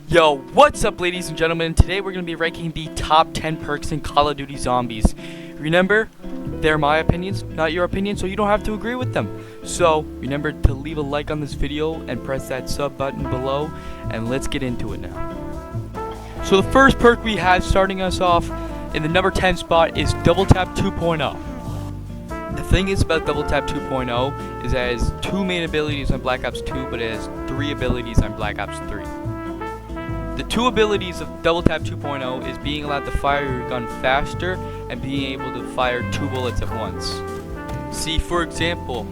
Yo, what's up ladies and gentlemen? Today we're going to be ranking the top 10 perks in Call of Duty Zombies. Remember, they're my opinions, not your opinion, so you don't have to agree with them. So, remember to leave a like on this video and press that sub button below, and let's get into it now. So the first perk we have starting us off in the number 10 spot is Double Tap 2.0. The thing is about Double Tap 2.0 is it has 2 main abilities on Black Ops 2, but it has 3 abilities on Black Ops 3. The 2 abilities of Double Tap 2.0 is being allowed to fire your gun faster and being able to fire 2 bullets at once. See, for example,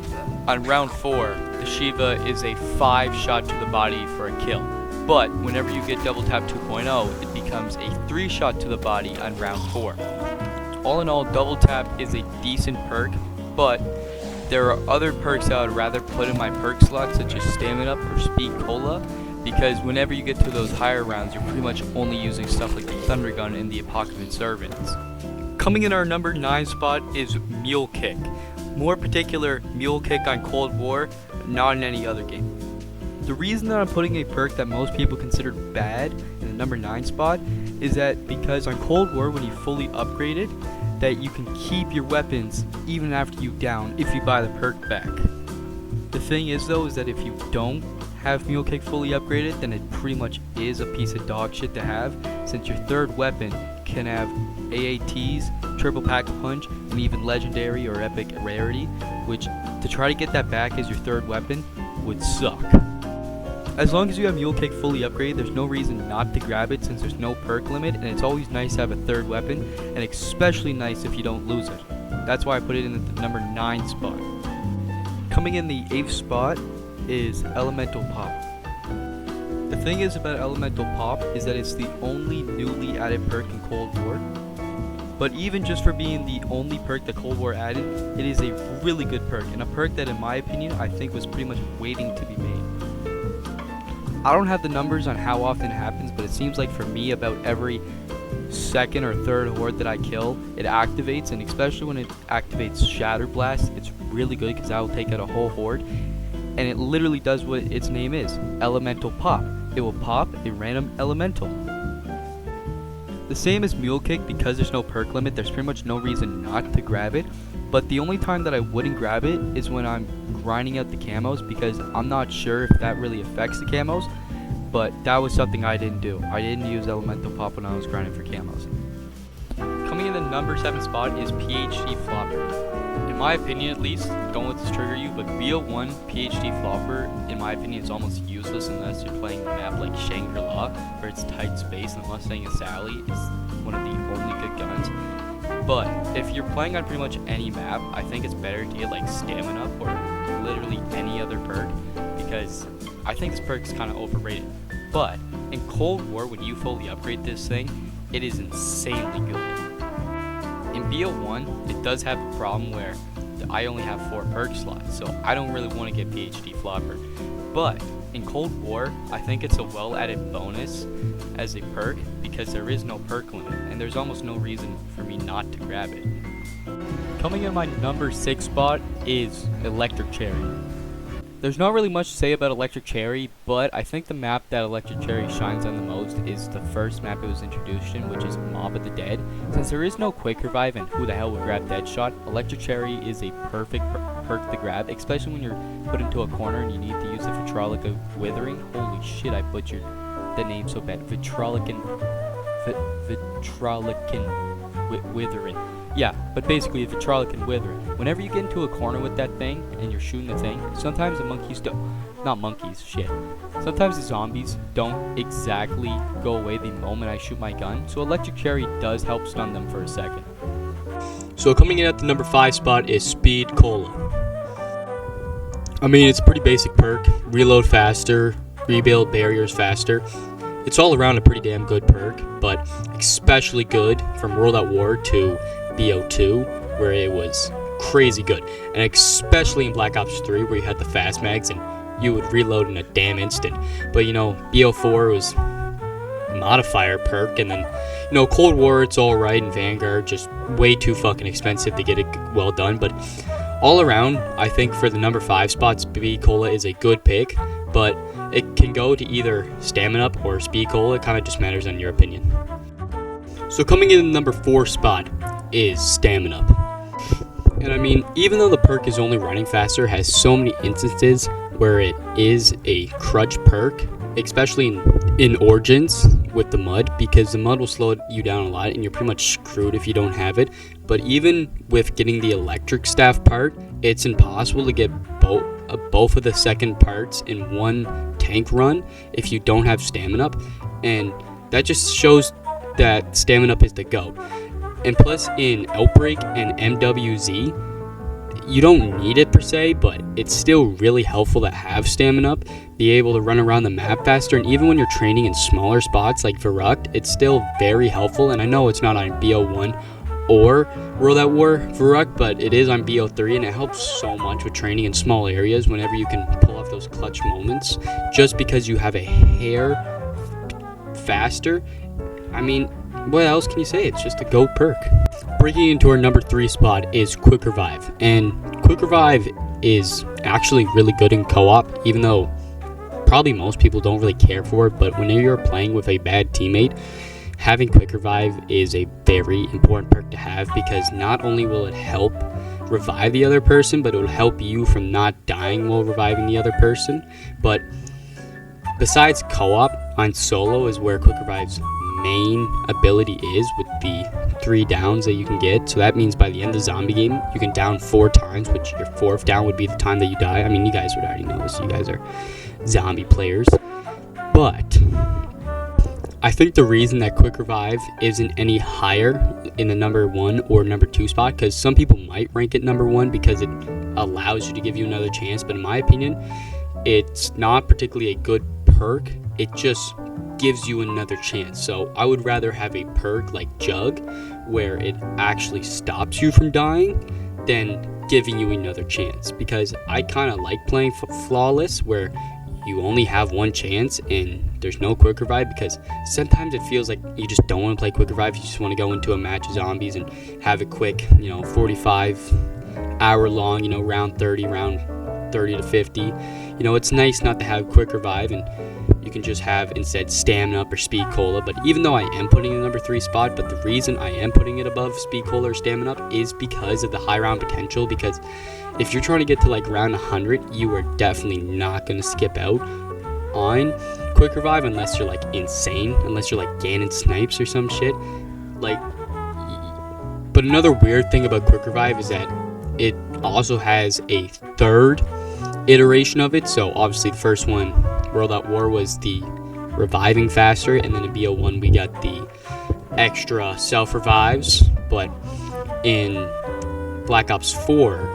on round 4, the Shiva is a 5 shot to the body for a kill. But whenever you get Double Tap 2.0, it becomes a 3 shot to the body on round 4. All in all, Double Tap is a decent perk, but there are other perks I would rather put in my perk slot, such as Stamina or Speed Cola, because whenever you get to those higher rounds, you're pretty much only using stuff like the Thunder Gun and the Apocalypse Servants. Coming in our number 9 spot is Mule Kick. More particular, Mule Kick on Cold War, not in any other game. The reason that I'm putting a perk that most people consider bad in the number 9 spot is that because on Cold War, when you fully upgrade it, that you can keep your weapons even after you down if you buy the perk back. The thing is though, is that if you don't have Mule Kick fully upgraded, then it pretty much is a piece of dog shit to have, since your third weapon can have AATs, triple pack punch, and even legendary or epic rarity, which to try to get that back as your third weapon would suck. As long as you have Mule Kick fully upgraded, there's no reason not to grab it since there's no perk limit, and it's always nice to have a third weapon, and especially nice if you don't lose it. That's why I put it in the number 9 spot. Coming in the 8th spot is Elemental Pop. The thing is about Elemental Pop is that it's the only newly added perk in Cold War. But even just for being the only perk that Cold War added, it is a really good perk, and a perk that in my opinion I think was pretty much waiting to be made. I don't have the numbers on how often it happens, but it seems like for me about every second or third horde that I kill, it activates, and especially when it activates Shatter Blast, it's really good because that will take out a whole horde. And it literally does what its name is, Elemental Pop. It will pop a random elemental. The same as Mule Kick, because there's no perk limit, there's pretty much no reason not to grab it. But the only time that I wouldn't grab it is when I'm grinding out the camos, because I'm not sure if that really affects the camos. But that was something I didn't do. I didn't use Elemental Pop when I was grinding for camos. Coming in the number 7 spot is PhD Flopper. In my opinion at least, don't let this trigger you, but BO1 PhD Flopper, in my opinion, is almost useless unless you're playing a map like Shangri-La, where it's tight space and the Mustang and Sally is one of the only good guns. But if you're playing on pretty much any map, I think it's better to get like Stamina or literally any other perk, because I think this perk is kind of overrated. But in Cold War, when you fully upgrade this thing, it is insanely good. In BO1, it does have a problem where I only have 4 perk slots, so I don't really want to get PhD Flopper. But in Cold War, I think it's a well-added bonus as a perk because there is no perk limit, and there's almost no reason for me not to grab it. Coming in my number 6 spot is Electric Cherry. There's not really much to say about Electric Cherry, but I think the map that Electric Cherry shines on the most is the first map it was introduced in, which is Mob of the Dead. Since there is no quick revive and who the hell would grab Deadshot, Electric Cherry is a perfect perk to grab, especially when you're put into a corner and you need to use the Vitrolic Withering. Holy shit, I butchered the name so bad. Vitrolican Withering. Yeah, but basically a Vitrolic Withering. Whenever you get into a corner with that thing and you're shooting the thing, sometimes the monkeys don't, not monkeys, shit. Sometimes the zombies don't exactly go away the moment I shoot my gun, so Electric Cherry does help stun them for a second. So coming in at the number 5 spot is Speed Cola. I mean, it's a pretty basic perk. Reload faster, rebuild barriers faster. It's all around a pretty damn good perk, but especially good from World at War to BO2, where it was crazy good, and especially in Black Ops 3, where you had the fast mags and you would reload in a damn instant. But you know, BO4 was a modifier perk, and then you know, Cold War, it's alright, and Vanguard just way too fucking expensive to get it well done. But all around, I think for the number 5 spot, Speed Cola is a good pick, but It can go to either Stamina Up or Speed Cola. It kind of just matters on your opinion. So coming in the number 4 spot is Stamina Up. And I mean, even though the perk is only running faster, it has so many instances where it is a crutch perk, especially in Origins with the mud, because the mud will slow you down a lot and you're pretty much screwed if you don't have it. But even with getting the electric staff part, it's impossible to get both of the second parts in one tank run if you don't have Stamina Up, and that just shows that Stamina Up is the GOAT. And plus in Outbreak and MWZ, you don't need it per se, but it's still really helpful to have Stamina Up, be able to run around the map faster, and even when you're training in smaller spots like Verrückt, it's still very helpful. And I know it's not on BO1 or World at War Verrückt, but it is on BO3, and it helps so much with training in small areas whenever you can pull off those clutch moments, just because you have a hair faster. I mean, what else can you say? It's just a GOAT perk. Breaking into our number 3 spot is Quick Revive, and Quick Revive is actually really good in co-op, even though probably most people don't really care for it. But when you're playing with a bad teammate, having Quick Revive is a very important perk to have, because not only will it help revive the other person, but it will help you from not dying while reviving the other person. But besides co-op, on solo is where Quick Revive's main ability is, with the 3 downs that you can get. So that means by the end of the zombie game, you can down 4 times, which your 4th down would be the time that you die. I mean, you guys would already know this. You guys are zombie players. But I think the reason that Quick Revive isn't any higher in the number 1 or number 2 spot, because some people might rank it number 1 because it allows you to give you another chance, but in my opinion, it's not particularly a good perk. It just gives you another chance. So I would rather have a perk like Jug, where it actually stops you from dying, than giving you another chance, because I kind of like playing Flawless, where you only have one chance and there's no Quick Revive, because sometimes it feels like you just don't want to play Quick Revive. You just want to go into a match of zombies and have a quick, 45 hour long, round 30 to 50. It's nice not to have Quick Revive, and you can just have instead Stamina Up or Speed Cola. But even though I am putting it in the number 3 spot, but the reason I am putting it above Speed Cola or Stamina Up is because of the high round potential. Because if you're trying to get to like round 100, you are definitely not going to skip out on Quick Revive unless you're like insane, unless you're like Ganon Snipes or some shit. But another weird thing about Quick Revive is that it also has a 3rd iteration of it. So obviously the first one, World at War, was the reviving faster, and then in BO1 we got the extra self revives. But in Black Ops 4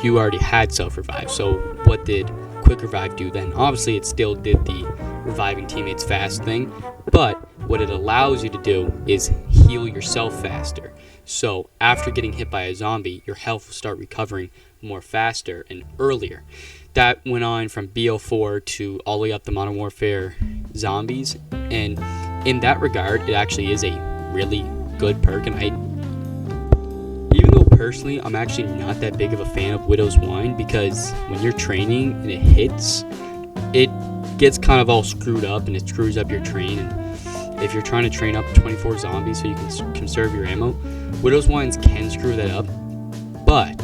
you already had self revive. So what did Quick Revive do then? Obviously it still did the reviving teammates fast thing, but what it allows you to do is heal yourself faster. So after getting hit by a zombie, your health will start recovering more faster and earlier. That went on from BO4 to all the way up to Modern Warfare zombies, and in that regard, it actually is a really good perk. And even though personally I'm actually not that big of a fan of Widow's Wine, because when you're training and it hits, it gets kind of all screwed up and it screws up your train. And if you're trying to train up 24 zombies so you can conserve your ammo, Widow's Wines can screw that up. But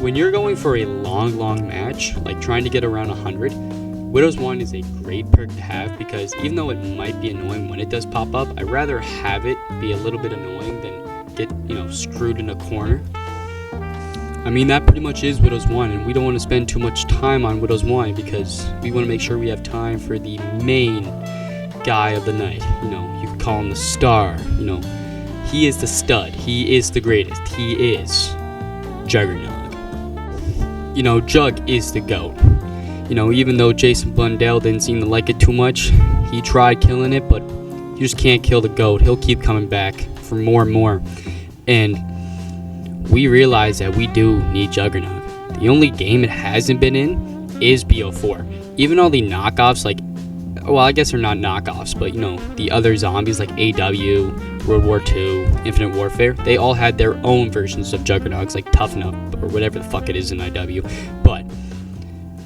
when you're going for a long match, like trying to get around 100, Widow's Wine is a great perk to have, because even though it might be annoying when it does pop up, I'd rather have it be a little bit annoying than get, screwed in a corner. I mean, that pretty much is Widow's Wine, and we don't want to spend too much time on Widow's Wine because we want to make sure we have time for the main guy of the night. You could call him the star. He is the stud. He is the greatest. He is Juggernaut. Jug is the GOAT. Even though Jason Blundell didn't seem to like it too much, he tried killing it, but you just can't kill the GOAT. He'll keep coming back for more and more. And we realize that we do need Juggernaut. The only game it hasn't been in is BO4. Even all the knockoffs, I guess they're not knockoffs, but the other zombies like AW, World War II, Infinite Warfare, they all had their own versions of Juggernauts, like Toughen Up or whatever the fuck it is in IW. But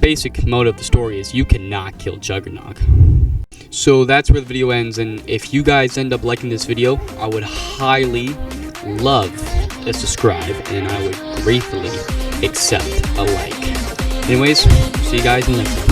basic mode of the story is you cannot kill Juggernog. So that's where the video ends, and if you guys end up liking this video, I would highly love a subscribe, and I would gratefully accept a like. Anyways, see you guys in the next one.